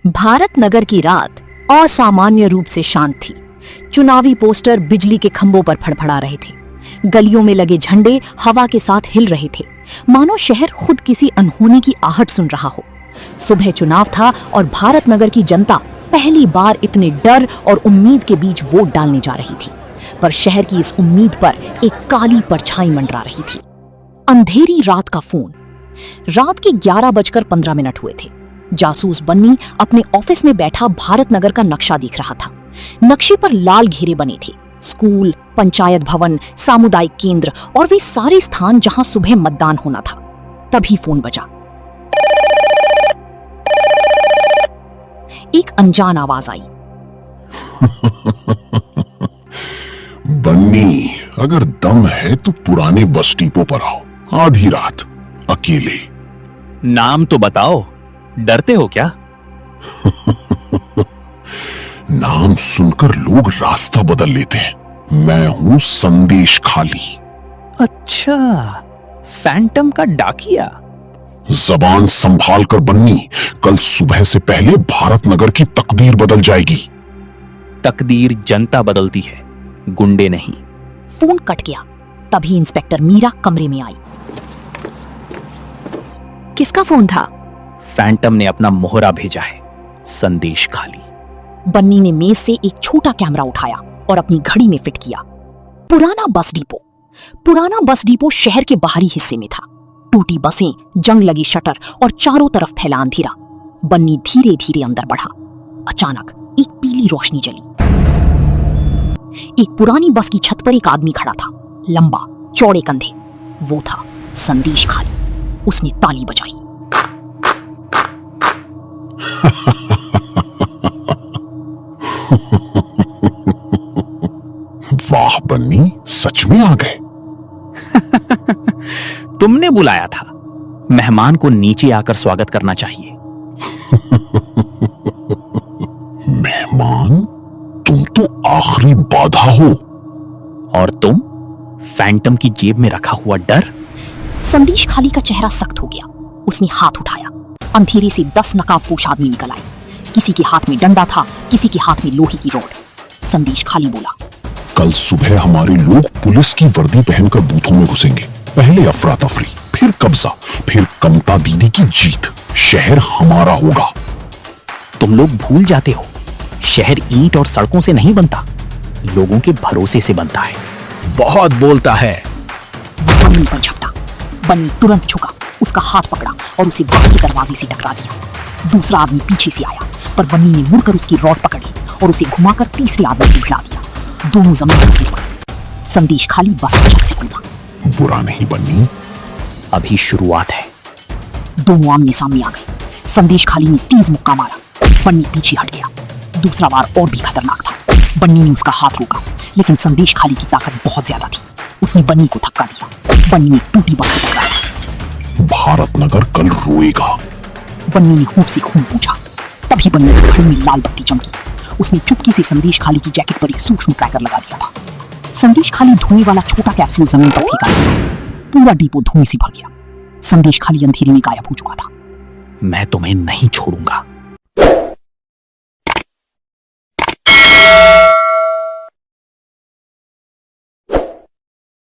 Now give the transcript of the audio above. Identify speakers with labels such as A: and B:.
A: भारत नगर की रात असामान्य रूप से शांत थी। चुनावी पोस्टर बिजली के खंभों पर फड़फड़ा रहे थे। गलियों में लगे झंडे हवा के साथ हिल रहे थे, मानो शहर खुद किसी अनहोनी की आहट सुन रहा हो। सुबह चुनाव था और भारत नगर की जनता पहली बार इतने डर और उम्मीद के बीच वोट डालने जा रही थी। पर शहर की इस उम्मीद पर एक काली परछाई मंडरा रही थी। अंधेरी रात का फोन। रात के 11:15 हुए थे। जासूस बन्नी अपने ऑफिस में बैठा भारत नगर का नक्शा देख रहा था। नक्शे पर लाल घेरे बने थे, स्कूल, पंचायत भवन, सामुदायिक केंद्र और वे सारे स्थान जहां सुबह मतदान होना था। तभी फोन बजा। एक अनजान आवाज आई।
B: बन्नी, अगर दम है तो पुराने बस डिपो पर आओ, आधी रात अकेले।
C: नाम तो बताओ, डरते हो क्या?
B: नाम सुनकर लोग रास्ता बदल लेते हैं। मैं हूं संदेश खाली।
C: अच्छा, फैंटम का डाकिया।
B: जबान संभाल कर बन्नी, कल सुबह से पहले भारत नगर की तकदीर बदल जाएगी।
C: तकदीर जनता बदलती है, गुंडे नहीं।
A: फोन कट गया। तभी इंस्पेक्टर मीरा कमरे में आई। किसका फोन था?
C: फैंटम ने अपना मोहरा भेजा है, संदेश खाली।
A: बन्नी ने मेज से एक छोटा कैमरा उठाया और अपनी घड़ी में फिट किया। पुराना बस डिपो शहर के बाहरी हिस्से में था। टूटी बसें, जंग लगी शटर और चारों तरफ फैला अंधेरा। बन्नी धीरे धीरे अंदर बढ़ा। अचानक एक पीली रोशनी जली। एक पुरानी बस की छत पर एक आदमी खड़ा था, लंबा, चौड़े कंधे। वो था संदेश खाली। उसने ताली बजाई।
B: वाह बन्नी, सच में आ गए।
C: तुमने बुलाया था। मेहमान को नीचे आकर स्वागत करना चाहिए।
B: मेहमान? तुम तो आखिरी बाधा हो।
C: और तुम, फैंटम की जेब में रखा हुआ डर।
A: संदेश खाली का चेहरा सख्त हो गया। उसने हाथ उठाया। अंधेरे से 10 नकाबपोश आदमी निकल आए। किसी के हाथ में डंडा था, किसी के हाथ में लोहे की रॉड। संदेश खाली बोला,
B: कल सुबह हमारे लोग पुलिस की वर्दी पहनकर बूथों में घुसेंगे। पहले अफरा तफरी, फिर कब्जा, फिर कमता दीदी की जीत। शहर हमारा होगा।
C: तुम लोग भूल जाते हो, शहर ईंट और सड़कों से नहीं बनता, लोगों के भरोसे से बनता है। बहुत बोलता है।
A: बन्नी पर झपटा। बन्नी तुरंत झुका, उसका हाथ पकड़ा और उसे बस के दरवाजे से टकरा दिया। दूसरा आदमी पीछे से आया, पर बन्नी ने मुड़कर उसकी रॉड पकड़ ली और उसे घुमाकर तीसरे आदमी से भिड़ा दिया। दोनों जमीन पर गिर पड़े। संदेश खाली बस की छत से कूदा।
B: बुरा नहीं बन्नी,
C: अभी शुरुआत है।
A: दोनों आमने सामने आ गए। संदेश खाली ने तेज मुक्का मारा। बन्नी पीछे हट गया। दूसरा वार और भी खतरनाक था। बन्नी ने उसका हाथ रोका, लेकिन संदेश खाली की ताकत बहुत ज्यादा थी। उसने बन्नी को धक्का दिया। बन्नी ने टूटी बस से टकराया।
B: भारत नगर कल रोएगा।
A: बन्नी ने होठ से खून पूछा। तभी बन्नी की घड़ी में लाल बत्ती चमकी। उसने चुपके से संदेश खाली की जैकेट पर एक सूक्ष्म ट्रैकर लगा दिया था। संदेश खाली धुएं वाला छोटा कैप्सूल जमीन पर फेंका। पूरा डिपो धुएं से भर गया। संदेश खाली अंधेरे में गायब हो चुका था।
C: मैं तुम्हें नहीं छोड़ूंगा।